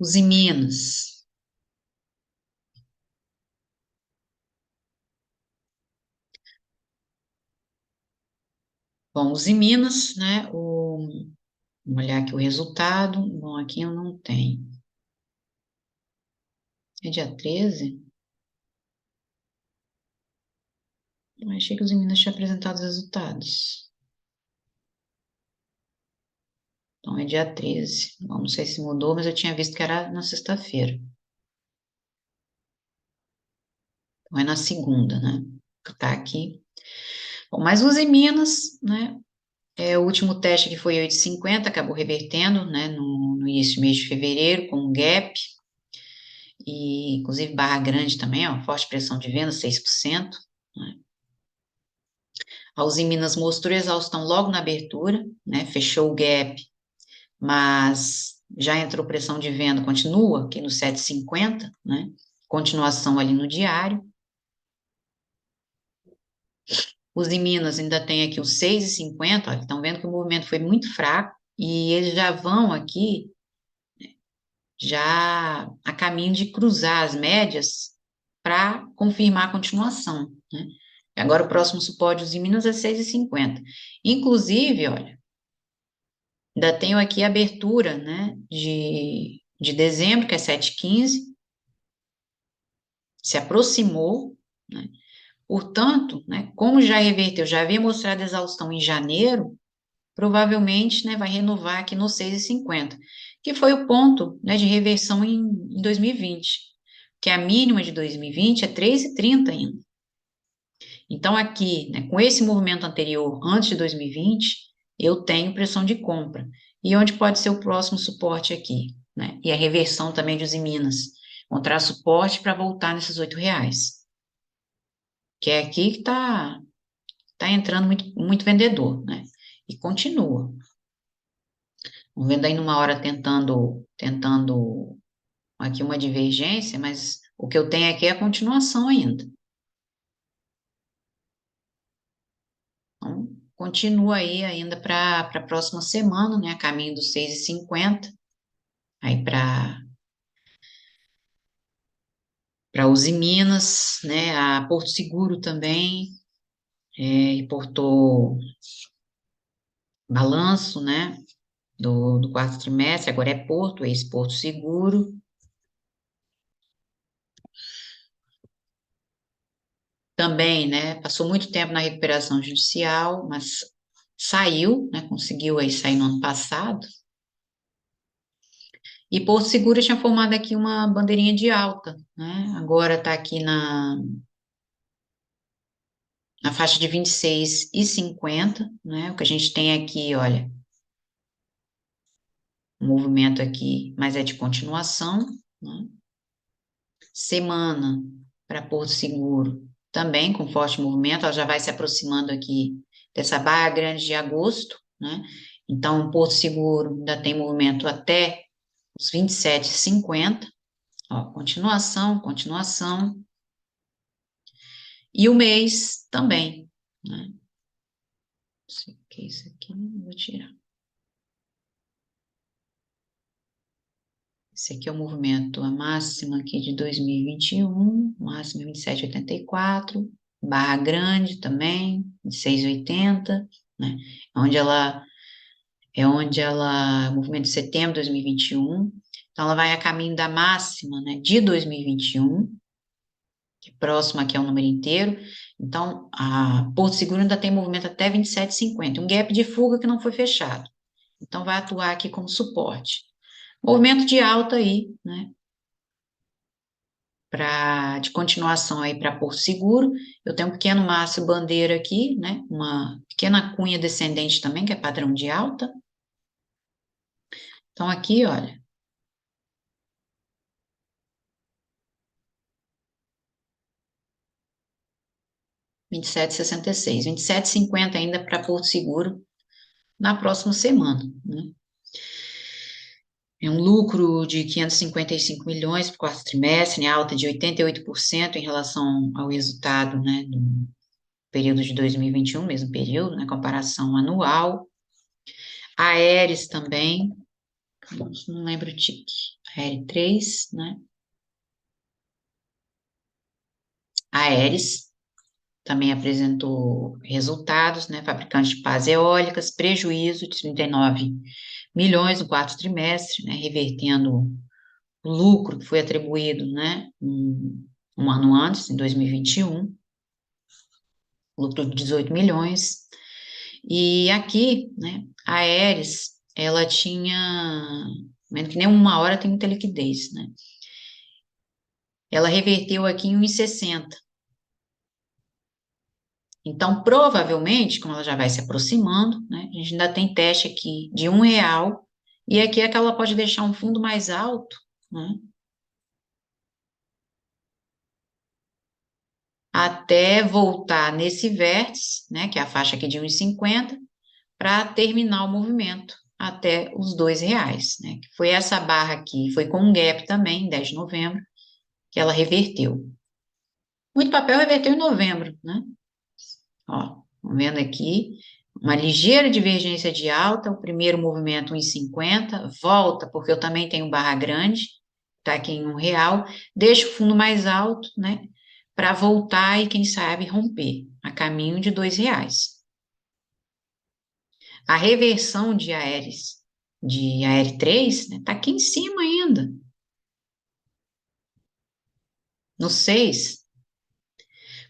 Usiminas. Bom, Usiminas, né? Vamos olhar aqui o resultado. Bom, aqui eu não tenho. É dia 13? Eu achei que os Usiminas tinham apresentado os resultados. Então, é dia 13. Bom, não sei se mudou, mas eu tinha visto que era na sexta-feira. Então, é na segunda, né? Tá aqui. Bom, mas Usiminas, né? O último teste que foi 8,50, acabou revertendo, né? No início do mês de fevereiro, com um gap. E, inclusive, barra grande também, ó, forte pressão de venda, 6%. Né? A Usiminas mostrou exaustão logo na abertura, né? Fechou o gap, mas já entrou pressão de venda, continua aqui no 7,50, né? Continuação ali no diário. Os em Minas ainda tem aqui os 6,50, ó, estão vendo que o movimento foi muito fraco e eles já vão aqui já a caminho de cruzar as médias para confirmar a continuação, né? Agora o próximo suporte dos em Minas é 6,50. Inclusive, olha, ainda tenho aqui a abertura, né, de dezembro, que é 7,15, se aproximou, né? Portanto, né, como já reverteu, já havia mostrado exaustão em janeiro, provavelmente, né, vai renovar aqui no 6,50, que foi o ponto, né, de reversão em 2020, que a mínima de 2020 é 3,30 ainda. Então, aqui, né, com esse movimento anterior, antes de 2020, eu tenho pressão de compra. E onde pode ser o próximo suporte aqui, né? E a reversão também de Usiminas. Encontrar suporte para voltar nesses R$ 8. Que é aqui que tá entrando muito vendedor, né? E continua. Vamos vendo aí numa hora tentando aqui uma divergência, mas o que eu tenho aqui é a continuação ainda. Então, continua aí ainda para a próxima semana, né? A caminho dos 6,50, aí para Uzi Minas, né? A Porto Seguro também reportou balanço, né? Do quarto trimestre, agora é Porto, ex-Porto Seguro. Também, né? Passou muito tempo na recuperação judicial, mas saiu, né? Conseguiu aí sair no ano passado. E Porto Seguro tinha formado aqui uma bandeirinha de alta, né? Agora está aqui na faixa de 26,50, né? O que a gente tem aqui, olha, um movimento aqui, mas é de continuação, né? Semana para Porto Seguro, também com forte movimento, ela já vai se aproximando aqui dessa barra grande de agosto, né? Então, Porto Seguro ainda tem movimento até os 27,50, ó, continuação, e o mês também, né? Isso aqui, vou tirar. Esse aqui é o movimento, a máxima aqui de 2021, máxima 27,84, barra grande também, de 6,80, né? Movimento de setembro de 2021, então ela vai a caminho da máxima, né, de 2021, que é próxima aqui ao número inteiro, então a Porto Seguro ainda tem movimento até 27,50, um gap de fuga que não foi fechado, então vai atuar aqui como suporte. Movimento de alta aí, né, de continuação aí para Porto Seguro, eu tenho um pequeno maço bandeira aqui, né, uma pequena cunha descendente também, que é padrão de alta. Então aqui, olha, 27,66, 27,50 ainda para Porto Seguro na próxima semana, né? É um lucro de 555 milhões para o quarto trimestre, né, alta de 88% em relação ao resultado, né, do período de 2021, mesmo período, né, comparação anual. A Aeres também, não lembro o tique. Aérea 3, né? A Aeres também apresentou resultados, né? Fabricante de pás eólicas, prejuízo de 39 milhões no quarto trimestre, né? Revertendo o lucro que foi atribuído, né? Um ano antes, em 2021, lucro de 18 milhões. E aqui, né? A Aeres, ela tinha, menos que nem uma hora tem muita liquidez, né? Ela reverteu aqui em 1,60. Então, provavelmente, como ela já vai se aproximando, né, a gente ainda tem teste aqui de R$ 1, e aqui é que ela pode deixar um fundo mais alto, né, até voltar nesse vértice, né, que é a faixa aqui de 1,50, para terminar o movimento até os R$ 2, né, que foi essa barra aqui, foi com um gap também, em 10 de novembro, que ela reverteu. Muito papel reverteu em novembro, né, ó, vendo aqui, uma ligeira divergência de alta, o primeiro movimento 1,50, volta, porque eu também tenho barra grande, tá aqui em R$ 1, deixa o fundo mais alto, né, para voltar e, quem sabe, romper, a caminho de R$ 2. A reversão de Aérea 3, né, tá aqui em cima ainda, no 6,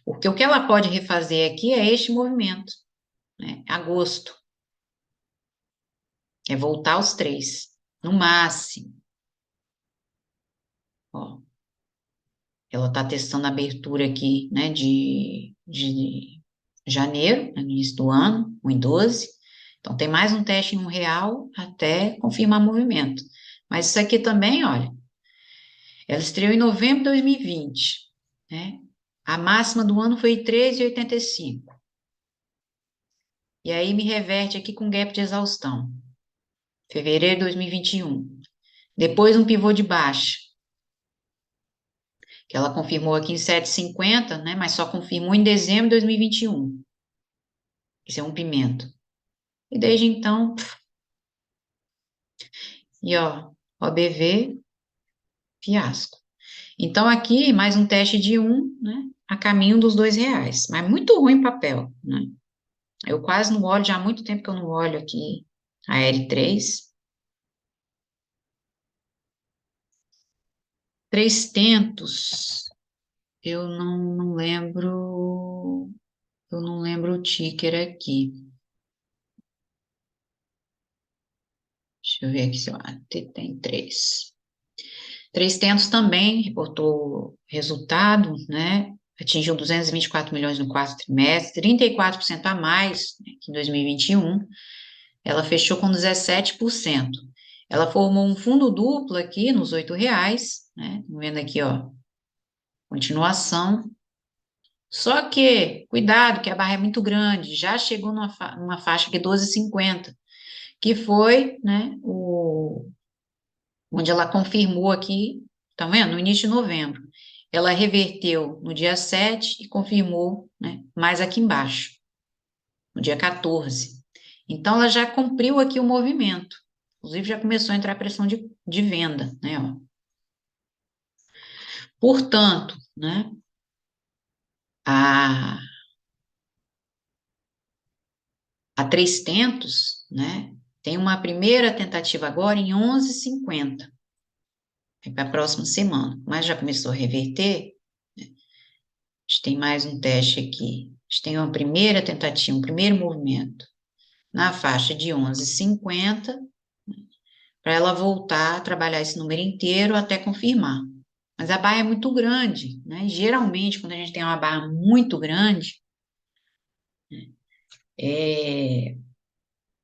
porque o que ela pode refazer aqui é este movimento, né, agosto, é voltar aos 3, no máximo. Ó, ela está testando a abertura aqui, né, de janeiro, no início do ano, 1,12. Então, tem mais um teste em R$ 1 até confirmar movimento. Mas isso aqui também, olha, ela estreou em novembro de 2020, né? A máxima do ano foi 13,85. E aí me reverte aqui com gap de exaustão. Fevereiro de 2021. Depois um pivô de baixa, que ela confirmou aqui em 7,50, né? Mas só confirmou em dezembro de 2021. Esse é um pimento. E desde então, e ó, OBV, fiasco. Então, aqui, mais um teste de 1, né? A caminho dos R$ 2. Mas muito ruim papel, né? Eu quase não olho, já há muito tempo que eu não olho aqui a L3. 300, eu não lembro, eu não lembro o ticker aqui. Deixa eu ver aqui se eu tem 3. 300 também reportou resultado, né? Atingiu 224 milhões no quarto trimestre, 34% a mais, né, que em 2021. Ela fechou com 17%. Ela formou um fundo duplo aqui nos R$ 8, né? Vendo aqui, ó, continuação. Só que, cuidado, que a barra é muito grande, já chegou numa faixa aqui 12,50, que foi, né, onde ela confirmou aqui, tá vendo? No início de novembro. Ela reverteu no dia 7 e confirmou, né, mais aqui embaixo, no dia 14. Então, ela já cumpriu aqui o movimento. Inclusive, já começou a entrar pressão de venda, né, ó. Portanto, né, a, a 300, né, tem uma primeira tentativa agora em 11,50. Para a próxima semana, mas já começou a reverter. A gente tem mais um teste aqui. A gente tem uma primeira tentativa, um primeiro movimento na faixa de 11,50, para ela voltar a trabalhar esse número inteiro até confirmar. Mas a barra é muito grande, né? Geralmente, quando a gente tem uma barra muito grande, é,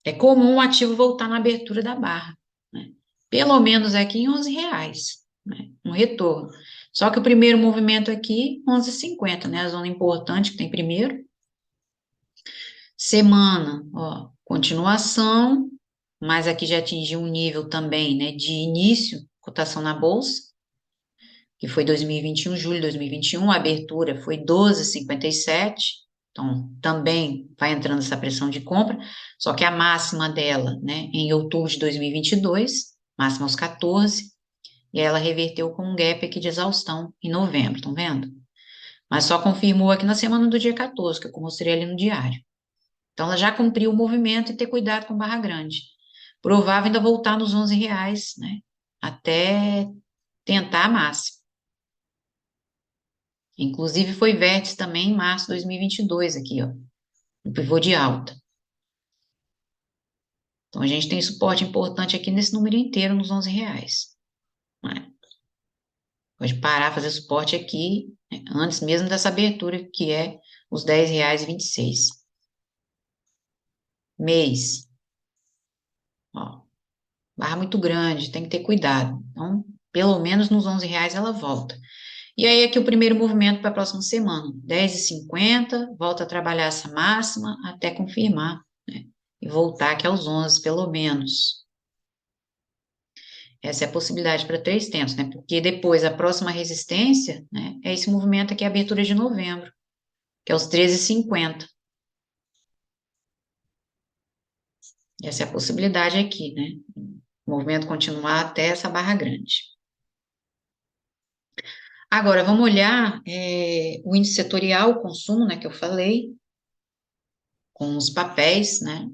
é comum o ativo voltar na abertura da barra, né? Pelo menos aqui em R$ 11, né? Um retorno. Só que o primeiro movimento aqui, 11,50, né? A zona importante que tem primeiro. Semana, ó, continuação, mas aqui já atingiu um nível também, né, de início, cotação na bolsa, que foi 2021, julho de 2021, a abertura foi 12,57, então também vai entrando essa pressão de compra, só que a máxima dela, né, em outubro de 2022, máxima aos 14, e ela reverteu com um gap aqui de exaustão em novembro, estão vendo? Mas só confirmou aqui na semana do dia 14, que eu mostrei ali no diário. Então, ela já cumpriu o movimento e ter cuidado com barra grande. Provável ainda voltar nos R$ 11, né? Até tentar a máxima. Inclusive, foi vértice também em março de 2022 aqui, ó. No pivô de alta. Então, a gente tem suporte importante aqui nesse número inteiro, nos R$ 11. Né? Pode parar, fazer suporte aqui, né, antes mesmo dessa abertura, que é os R$ 10,26. Mês. Ó, barra muito grande, tem que ter cuidado. Então, pelo menos nos R$ 11 ela volta. E aí, aqui o primeiro movimento para a próxima semana. 10,50, volta a trabalhar essa máxima até confirmar, né? E voltar aqui aos 11, pelo menos. Essa é a possibilidade para 3 tempos, né? Porque depois, a próxima resistência, né, é esse movimento aqui, a abertura de novembro, que é os 13,50. Essa é a possibilidade aqui, né? O movimento continuar até essa barra grande. Agora, vamos olhar o índice setorial, o consumo, né, que eu falei, com os papéis, né?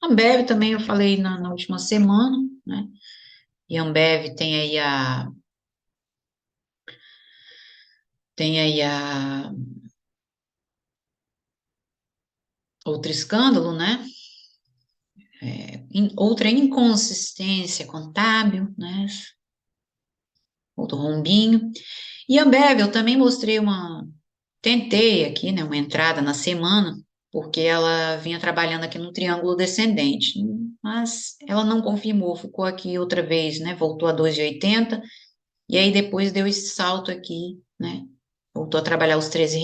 Ambev também eu falei na última semana, né? E Ambev tem aí a outro escândalo, né? Outra inconsistência contábil, né? Outro rombinho. E Ambev, eu também mostrei tentei aqui, né, uma entrada na semana, porque ela vinha trabalhando aqui no triângulo descendente, mas ela não confirmou, ficou aqui outra vez, né, voltou a 2,80, e aí depois deu esse salto aqui, né, voltou a trabalhar os R$ 13.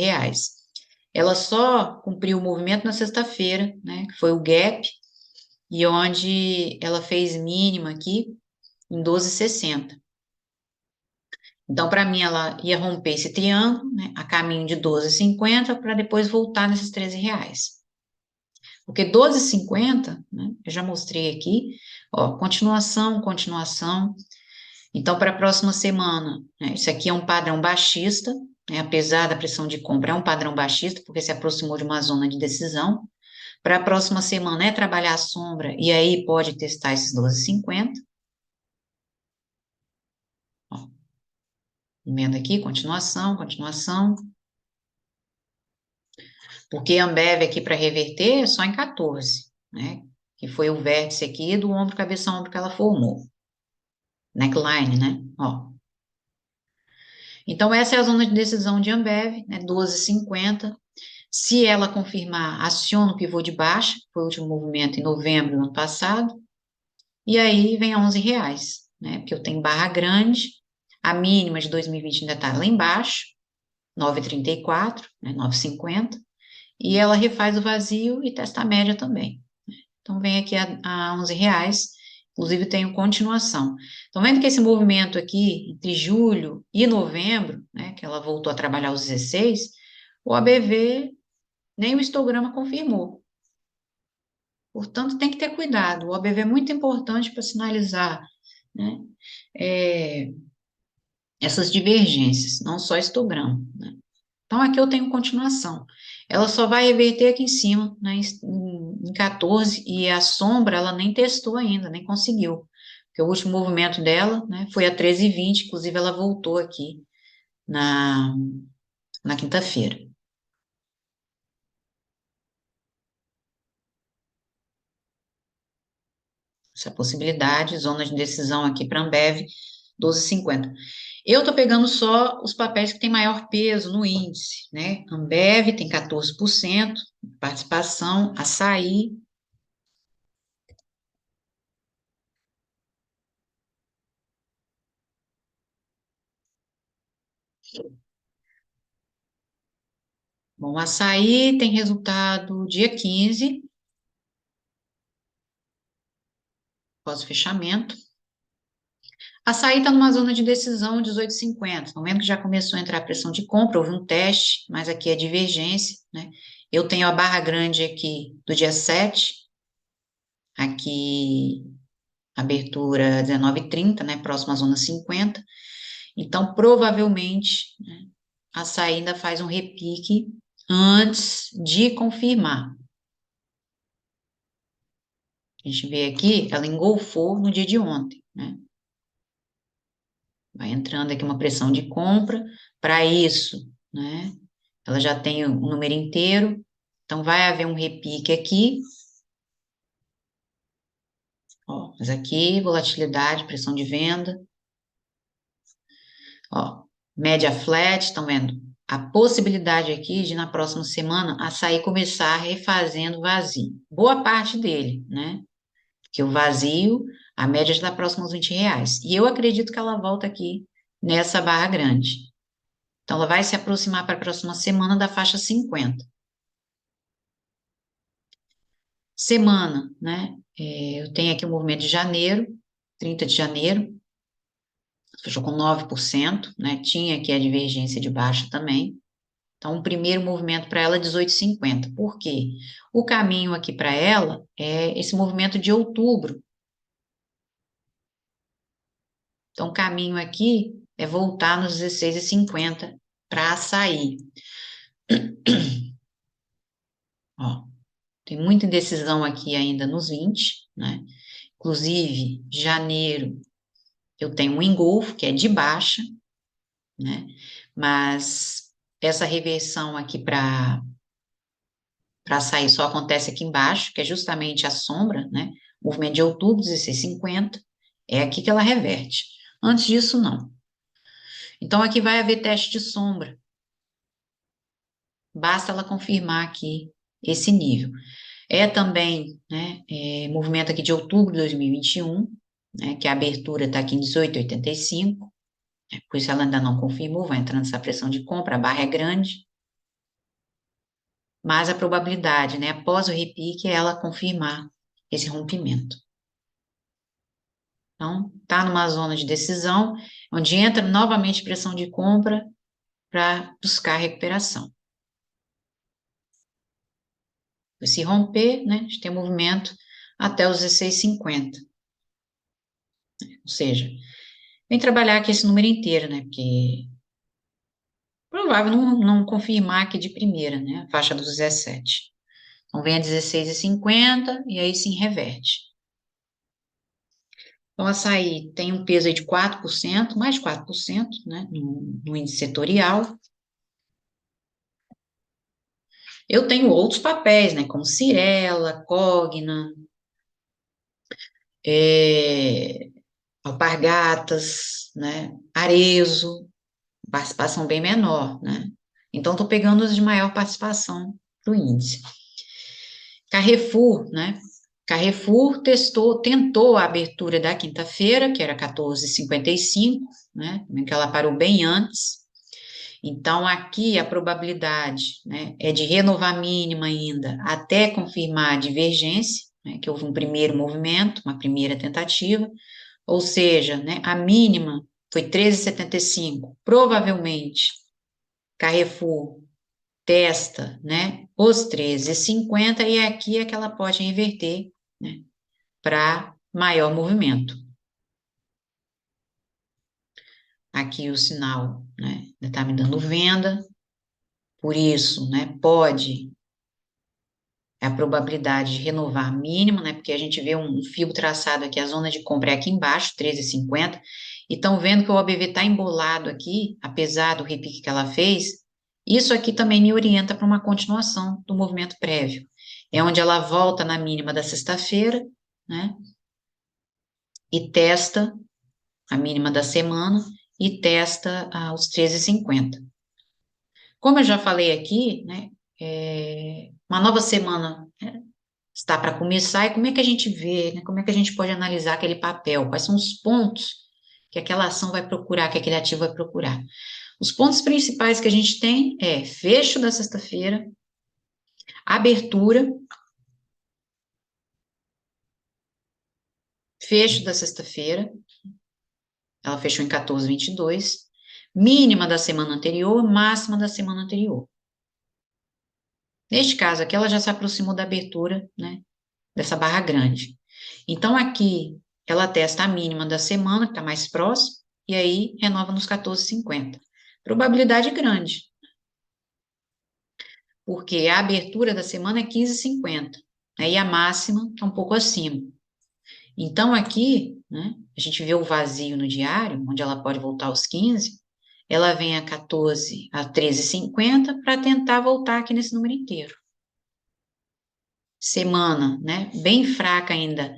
Ela só cumpriu o movimento na sexta-feira, né, que foi o gap, e onde ela fez mínima aqui em 12,60. Então, para mim, ela ia romper esse triângulo, né, a caminho de 12,50 para depois voltar nesses R$ 13. Porque 12,50, né, eu já mostrei aqui, ó, continuação, continuação. Então, para a próxima semana, né, isso aqui é um padrão baixista, né, apesar da pressão de compra, é um padrão baixista, porque se aproximou de uma zona de decisão. Para a próxima semana é trabalhar a sombra, e aí pode testar esses 12,50. Ó, vendo aqui, continuação, continuação. Porque a Ambev aqui para reverter é só em 14, né? Que foi o vértice aqui do ombro, cabeça, ombro que ela formou. Neckline, né? Ó. Então, essa é a zona de decisão de Ambev, né? 12,50. Se ela confirmar, aciona o pivô de baixa, foi o último movimento em novembro do ano passado, e aí vem a R$ 11, né? Porque eu tenho barra grande, a mínima de 2020 ainda está lá embaixo, 9,34, né? 9,50, e ela refaz o vazio e testa a média também. Então, vem aqui a R$ 11, inclusive tem continuação. Estão vendo que esse movimento aqui, entre julho e novembro, né, que ela voltou a trabalhar os 16, o ABV, nem o histograma confirmou. Portanto, tem que ter cuidado. O ABV é muito importante para sinalizar, né, essas divergências, não só histograma, né. Então, aqui eu tenho continuação. Ela só vai reverter aqui em cima, né, em 14, e a sombra ela nem testou ainda, nem conseguiu. Porque o último movimento dela, né, foi a 13,20, inclusive ela voltou aqui na, na quinta-feira. Essa possibilidade, zona de decisão aqui para Ambev, 12,50. Eu estou pegando só os papéis que têm maior peso no índice, né? Ambev tem 14%, participação, Açaí. Bom, Açaí tem resultado dia 15, pós-fechamento. Açaí está numa zona de decisão 18,50. No momento que já começou a entrar a pressão de compra, houve um teste, mas aqui é divergência, né? Eu tenho a barra grande aqui do dia 7, aqui abertura 19,30, né, próxima à zona 50. Então, provavelmente, né, a saída faz um repique antes de confirmar. A gente vê aqui, ela engolfou no dia de ontem, né? Vai entrando aqui uma pressão de compra. Para isso, né? Ela já tem o número inteiro, então vai haver um repique aqui. Ó, mas aqui, volatilidade, pressão de venda. Ó, média flat, estão vendo? A possibilidade aqui de na próxima semana a açaí começar refazendo vazio. Boa parte dele, né? Que o vazio, a média está próxima aos R$ 20. E eu acredito que ela volta aqui nessa barra grande. Então, ela vai se aproximar para a próxima semana da faixa 50. Semana, né? Eu tenho aqui o movimento de janeiro, 30 de janeiro, fechou com 9%, né? Tinha aqui a divergência de baixa também. Então, o primeiro movimento para ela é 18,50. Por quê? O caminho aqui para ela é esse movimento de outubro. Então, o caminho aqui é voltar nos 16,50 para sair. Ó, tem muita indecisão aqui ainda nos 20, né? Inclusive, janeiro eu tenho um engolfo, que é de baixa, né? Mas essa reversão aqui para sair só acontece aqui embaixo, que é justamente a sombra, né? Movimento de outubro, 16,50, é aqui que ela reverte. Antes disso, não. Então, aqui vai haver teste de sombra. Basta ela confirmar aqui esse nível. É também, né, movimento aqui de outubro de 2021, né, que a abertura está aqui em 18,85, né, por isso ela ainda não confirmou, vai entrando essa pressão de compra, a barra é grande, mas a probabilidade, né, após o repique, é ela confirmar esse rompimento. Então, está numa zona de decisão, onde entra novamente pressão de compra para buscar recuperação. Se romper, né, a gente tem movimento até os 16,50. Ou seja, vem trabalhar aqui esse número inteiro, né, porque provável não confirmar aqui de primeira, né, a faixa dos 17. Então, vem a 16,50 e aí sim reverte. Então, o açaí tem um peso aí de 4%, mais de 4%, né, no índice setorial. Eu tenho outros papéis, né, como Cyrela, Cogna, Alpargatas, né, Arezzo, participação bem menor, né? Então, estou pegando os de maior participação do índice. Carrefour, né? Carrefour tentou a abertura da quinta-feira, que era 14,55, né? Que ela parou bem antes. Então, aqui a probabilidade, né, é de renovar mínima ainda até confirmar a divergência, né, que houve um primeiro movimento, uma primeira tentativa, ou seja, né, a mínima foi 13,75. Provavelmente, Carrefour testa, né, os 13,50 e aqui é que ela pode inverter, né, para maior movimento. Aqui o sinal, né, está me dando venda, por isso, né, pode a probabilidade de renovar mínima, né, porque a gente vê um fio traçado aqui, a zona de compra é aqui embaixo, 13,50, e estão vendo que o OBV está embolado aqui, apesar do repique que ela fez, isso aqui também me orienta para uma continuação do movimento prévio. É onde ela volta na mínima da sexta-feira, né, e testa a mínima da semana e testa os 13,50. Como eu já falei aqui, né, uma nova semana, né, está para começar, e como é que a gente vê, né, como é que a gente pode analisar aquele papel, quais são os pontos que aquela ação vai procurar, que aquele ativo vai procurar. Os pontos principais que a gente tem é fecho da sexta-feira, abertura, fecho da sexta-feira, ela fechou em 14,22, mínima da semana anterior, máxima da semana anterior. Neste caso aqui, ela já se aproximou da abertura, né, dessa barra grande. Então, aqui, ela testa a mínima da semana, que está mais próximo, e aí renova nos 14,50. Probabilidade grande, porque a abertura da semana é 15,50, né, e a máxima está um pouco acima. Então, aqui, né, a gente vê o vazio no diário, onde ela pode voltar aos 15, ela vem a 14, a 13,50 para tentar voltar aqui nesse número inteiro. Semana, né, bem fraca ainda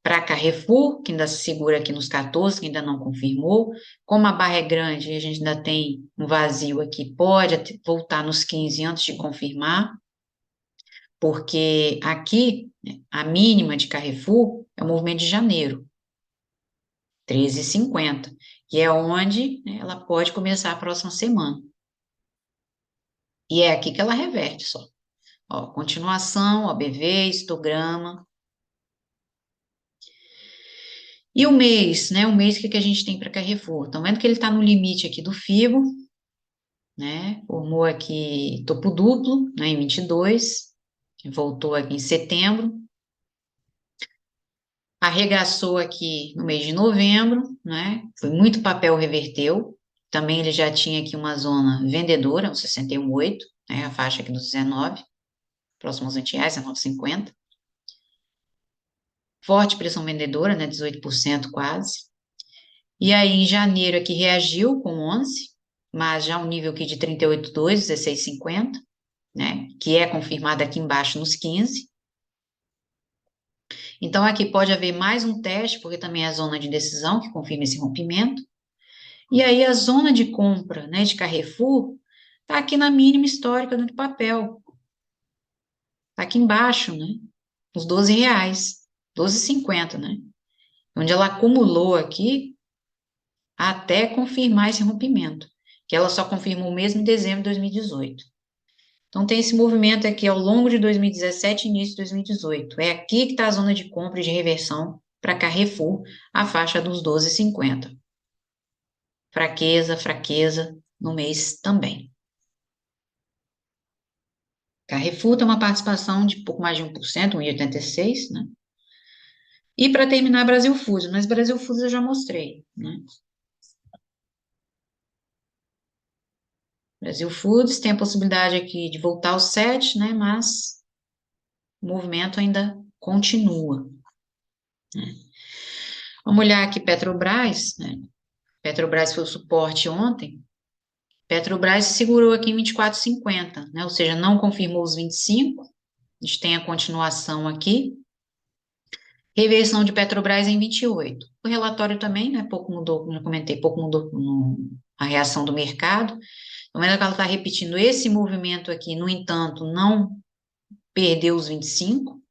para Carrefour, que ainda se segura aqui nos 14, que ainda não confirmou. Como a barra é grande e a gente ainda tem um vazio aqui, pode voltar nos 15 antes de confirmar, porque aqui, né, a mínima de Carrefour é o movimento de janeiro, 13,50, que é onde, né, ela pode começar a próxima semana. E é aqui que ela reverte só. Ó, continuação, OBV, histograma. E o mês, né? O mês que a gente tem para Carrefour? Estão vendo que ele está no limite aqui do FIBO, né? Formou aqui topo duplo, né, em 22, voltou aqui em setembro, arregaçou aqui no mês de novembro, né? Foi muito papel reverteu. Também ele já tinha aqui uma zona vendedora, um 61,8, né? A faixa aqui dos 19, próximo aos 20 reais, 19,50. Forte pressão vendedora, né? 18% quase. E aí, em janeiro aqui reagiu com 11, mas já um nível aqui de 38,2, 16,50, né? Que é confirmado aqui embaixo nos 15. Então, aqui pode haver mais um teste, porque também é a zona de decisão que confirma esse rompimento. E aí, a zona de compra, né, de Carrefour, está aqui na mínima histórica do papel. Está aqui embaixo, né? Os 12 reais, 12,50, né? Onde ela acumulou aqui até confirmar esse rompimento, que ela só confirmou mesmo em dezembro de 2018. Então, tem esse movimento aqui ao longo de 2017 e início de 2018. É aqui que está a zona de compra e de reversão para Carrefour, a faixa dos 12,50. Fraqueza, fraqueza no mês também. Carrefour tem uma participação de pouco mais de 1%, 1,86%, né? E para terminar, Brasil Foods, mas Brasil Foods eu já mostrei, né? Brasil Foods tem a possibilidade aqui de voltar aos 7, né? Mas o movimento ainda continua, né? Vamos olhar aqui Petrobras, né? Petrobras foi o suporte ontem. Petrobras segurou aqui em 24,50, né? Ou seja, não confirmou os 25. A gente tem a continuação aqui. Reversão de Petrobras em 28. O relatório também, né? Pouco mudou, como eu comentei, pouco mudou a reação do mercado. No momento que ela está repetindo esse movimento aqui, no entanto, não perdeu os 25.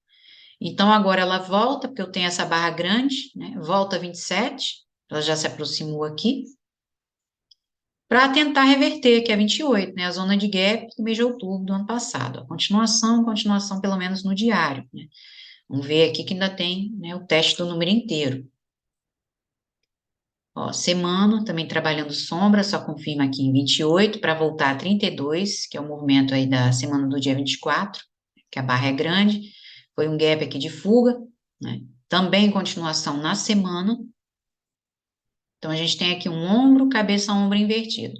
Então, agora ela volta, porque eu tenho essa barra grande, né? Volta a 27, ela já se aproximou aqui, para tentar reverter, que é 28, né? A zona de gap do mês de outubro do ano passado. A continuação pelo menos no diário, né? Vamos ver aqui que ainda tem, né, o teste do número inteiro. Ó, semana, também trabalhando sombra, só confirma aqui em 28, para voltar a 32, que é o movimento aí da semana do dia 24, que a barra é grande. Foi um gap aqui de fuga, né? Também continuação na semana. Então, a gente tem aqui um ombro, cabeça, ombro invertido.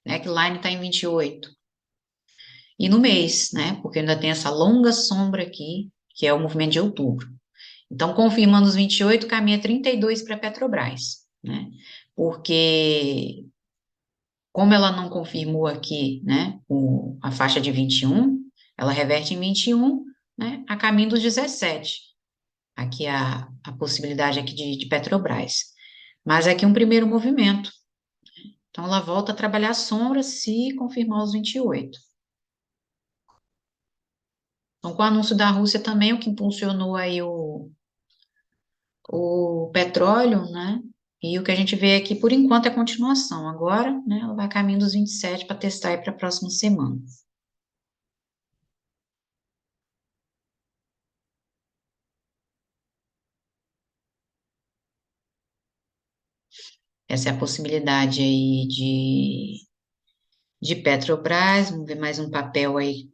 Neckline está em 28. E no mês, né? Porque ainda tem essa longa sombra aqui, que é o movimento de outubro. Então, confirmando os 28, caminha 32 para a Petrobras, né? Porque, como ela não confirmou aqui, né, a faixa de 21, ela reverte em 21, né, a caminho dos 17. Aqui a possibilidade aqui de Petrobras. Mas aqui um primeiro movimento. Então, ela volta a trabalhar a sombra se confirmar os 28. Então, com o anúncio da Rússia também, o que impulsionou aí o petróleo, né? E o que a gente vê aqui, por enquanto, é continuação. Agora, né, ela vai a caminho dos 27 para testar aí para a próxima semana. Essa é a possibilidade aí de Petrobras. Vamos ver mais um papel aí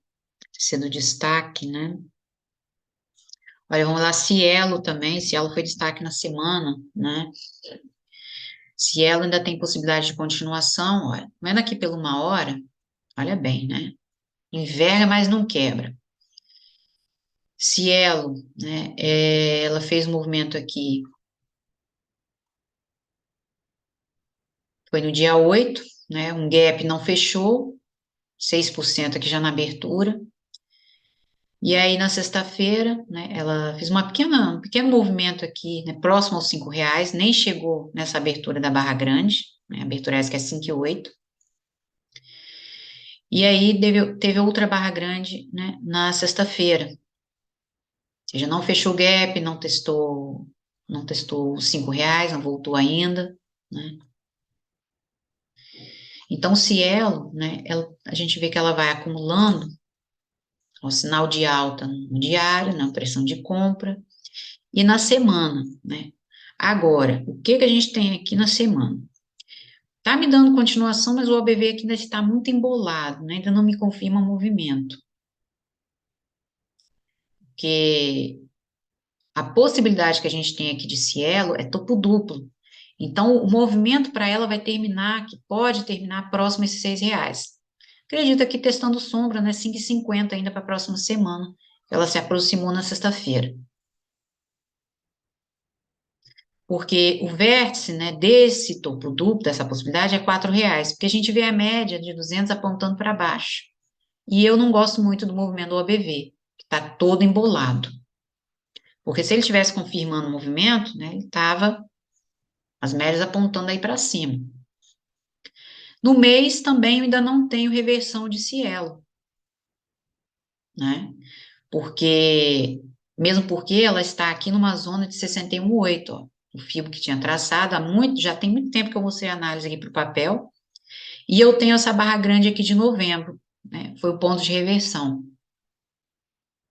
sendo destaque, né? Olha, vamos lá, Cielo também, Cielo foi destaque na semana, né? Cielo ainda tem possibilidade de continuação, olha, vendo aqui pela 1 hora, olha bem, né? Enverga, mas não quebra. Cielo, né? Ela fez um movimento aqui, foi no dia 8, né? Um gap não fechou, 6% aqui já na abertura. E aí, na sexta-feira, né, ela fez um pequeno movimento aqui, né, próximo aos R$ 5, nem chegou nessa abertura da barra grande, né, a abertura essa que é 5,8. E aí, teve outra barra grande, né, na sexta-feira. Ou seja, não fechou o gap, não testou os R$ 5, não voltou ainda, né. Então, se ela, né, a gente vê que ela vai acumulando o sinal de alta no diário, na pressão de compra, e na semana, né? Agora, o que que a gente tem aqui na semana? Tá me dando continuação, mas o OBV aqui ainda está muito embolado, né? Ainda não me confirma o movimento. Porque a possibilidade que a gente tem aqui de Cielo é topo duplo. Então, o movimento para ela vai terminar, que pode terminar próximo a esses R$ 6. Acredito aqui testando sombra, né? 5,50 ainda para a próxima semana. Ela se aproximou na sexta-feira. Porque o vértice, né, desse topo duplo, dessa possibilidade, é R$ 4, porque a gente vê a média de 200 apontando para baixo. E eu não gosto muito do movimento do OBV, que está todo embolado. Porque se ele estivesse confirmando o movimento, né, ele estava as médias apontando aí para cima. No mês também eu ainda não tenho reversão de Cielo, né? Mesmo porque ela está aqui numa zona de 61,8, ó. O Fibo que tinha traçado já tem muito tempo que eu mostrei a análise aqui para o papel. E eu tenho essa barra grande aqui de novembro, né? Foi o ponto de reversão,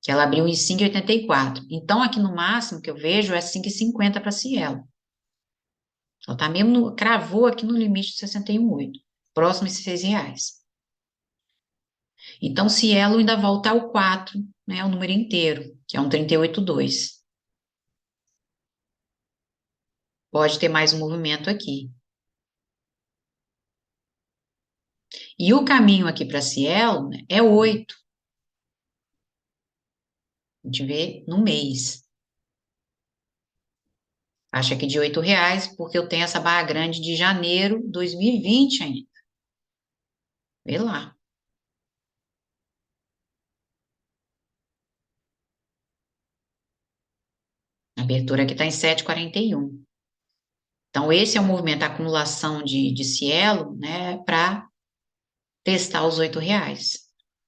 que ela abriu em 5,84. Então, aqui no máximo que eu vejo é 5,50 para Cielo. Ela tá mesmo, cravou aqui no limite de 61,8, próximo a esses R$ 6. Então, Cielo ainda volta ao 4, né? O número inteiro, que é um 38,2. Pode ter mais um movimento aqui. E o caminho aqui para Cielo, né, é 8. A gente vê no mês. Acho aqui de R$ 8, porque eu tenho essa barra grande de janeiro de 2020 ainda. Vê lá. A abertura aqui está em 7,41. Então, esse é o movimento, a acumulação de Cielo, né, para testar os R$ 8.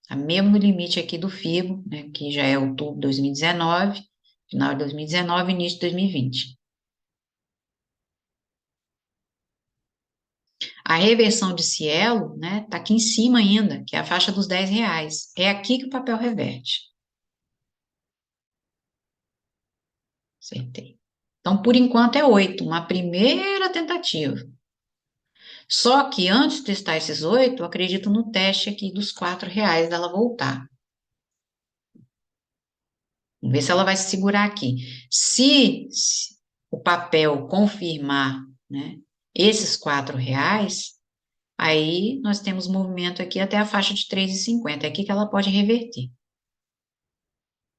Tá mesmo no limite aqui do FIBO, né, que já é outubro de 2019, final de 2019, início de 2020. A reversão de Cielo, né, tá aqui em cima ainda, que é a faixa dos R$ 10. É aqui que o papel reverte. Acertei. Então, por enquanto, é 8, uma primeira tentativa. Só que antes de testar esses 8, eu acredito no teste aqui dos R$ 4 dela voltar. Vamos ver se ela vai se segurar aqui. Se o papel confirmar, né, esses R$ 4, aí nós temos movimento aqui até a faixa de 3,50. É aqui que ela pode reverter.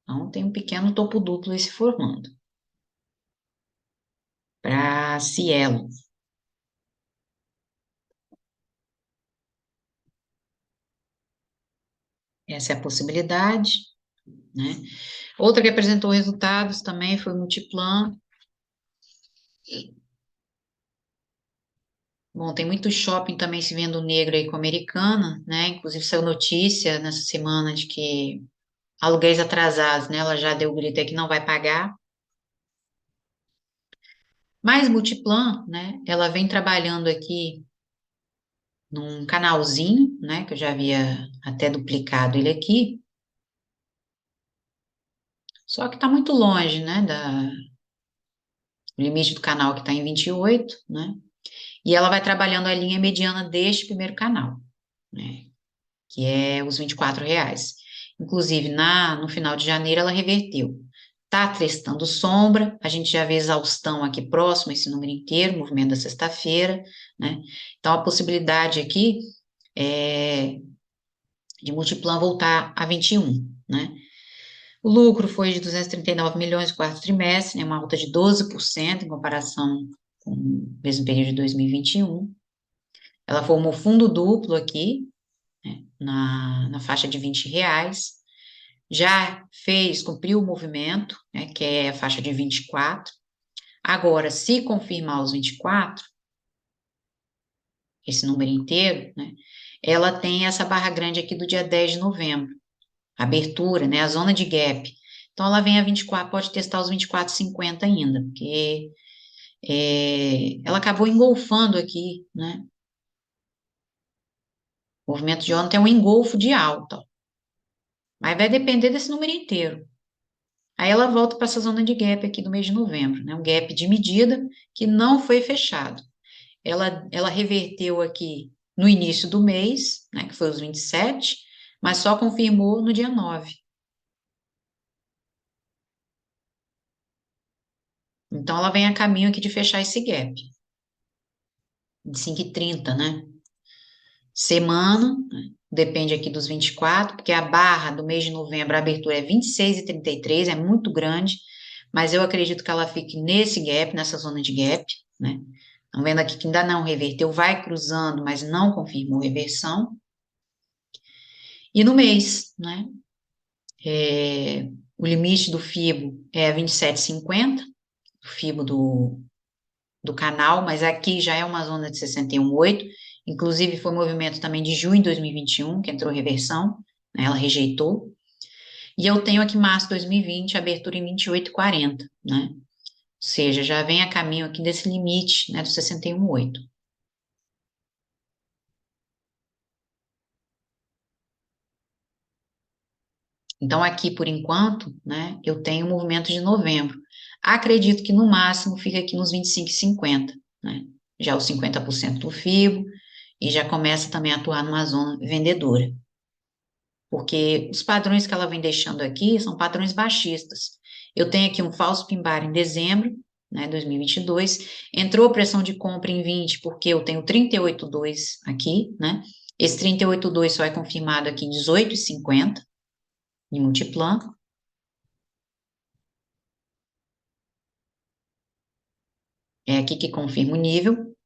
Então, tem um pequeno topo duplo aí se formando. Para Cielo. Essa é a possibilidade, né? Outra que apresentou resultados também foi o Multiplan. Bom, tem muito shopping também se vendo negro aí com a Americana, né? Inclusive saiu notícia nessa semana de que aluguéis atrasados, né? Ela já deu o grito aí que não vai pagar. Mas Multiplan, né? Ela vem trabalhando aqui num canalzinho, né? Que eu já havia até duplicado ele aqui. Só que tá muito longe, né? O limite do canal que está em 28, né? E ela vai trabalhando a linha mediana deste primeiro canal, né? Que é os R$ 24. Inclusive, no final de janeiro, ela reverteu. está testando sombra, a gente já vê exaustão aqui próximo, esse número inteiro, movimento da sexta-feira, né? Então, a possibilidade aqui é de Multiplan voltar a 21, né? O lucro foi de 239 milhões no quarto trimestre, né, uma alta de 12% em comparação com o mesmo período de 2021. Ela formou fundo duplo aqui, né, na faixa de R$ 20. Já cumpriu o movimento, né, que é a faixa de 24. Agora, se confirmar os 24, esse número inteiro, né, ela tem essa barra grande aqui do dia 10 de novembro, abertura, né, a zona de gap. Então, ela vem a 24, pode testar os 24,50 ainda, porque ela acabou engolfando aqui, né, o movimento de ontem é um engolfo de alta, ó, mas vai depender desse número inteiro. Aí ela volta para essa zona de gap aqui do mês de novembro, né, um gap de medida que não foi fechado. Ela reverteu aqui no início do mês, né, que foi os 27, mas só confirmou no dia 9. Então, ela vem a caminho aqui de fechar esse gap, de 5,30, né? Semana, né, depende aqui dos 24, porque a barra do mês de novembro, a abertura é 26,33, é muito grande, mas eu acredito que ela fique nesse gap, nessa zona de gap, né? Estão vendo aqui que ainda não reverteu, vai cruzando, mas não confirmou reversão. E no mês, né? O limite do FIBO é 27,50, o FIBO do canal, mas aqui já é uma zona de 61,8, inclusive foi movimento também de junho de 2021, que entrou reversão, né, ela rejeitou, e eu tenho aqui março de 2020, abertura em 28,40, né, ou seja, já vem a caminho aqui desse limite, né, do 61,8. Então, aqui, por enquanto, né, eu tenho o movimento de novembro. Acredito que no máximo fica aqui nos 25,50, né, já os 50% do FIBO, e já começa também a atuar numa zona vendedora. Porque os padrões que ela vem deixando aqui são padrões baixistas. Eu tenho aqui um falso pin-bar em dezembro, né, 2022, entrou pressão de compra em 20, porque eu tenho 38,2 aqui, né, esse 38,2 só é confirmado aqui em 18,50, em Multiplan, é aqui que confirma o nível,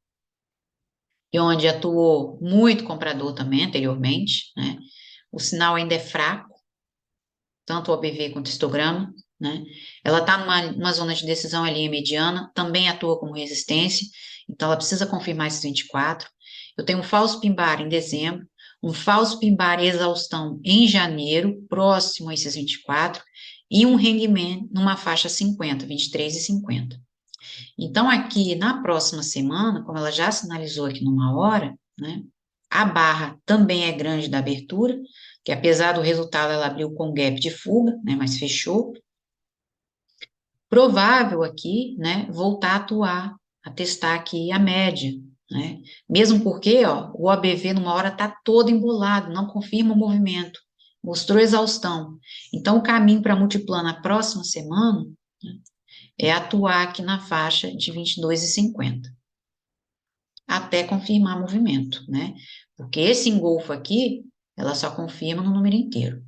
e onde atuou muito comprador também anteriormente, né, o sinal ainda é fraco, tanto o OBV quanto o histograma, né? Ela está numa zona de decisão ali mediana, também atua como resistência, então ela precisa confirmar esses 24. Eu tenho um falso pin-bar em dezembro, um falso pin-bar exaustão em janeiro, próximo a esses 24, e um hangman numa faixa 50, 23,50. Então, aqui na próxima semana, como ela já sinalizou aqui numa hora, né, a barra também é grande da abertura, que apesar do resultado ela abriu com gap de fuga, né, mas fechou. Provável aqui, né, voltar a atuar, a testar aqui a média, né, mesmo porque, ó, o ABV numa hora está todo embolado, não confirma o movimento, mostrou exaustão. Então, o caminho para Multiplan na próxima semana, né, é atuar aqui na faixa de 22,50, até confirmar movimento, né? Porque esse engolfo aqui, ela só confirma no número inteiro.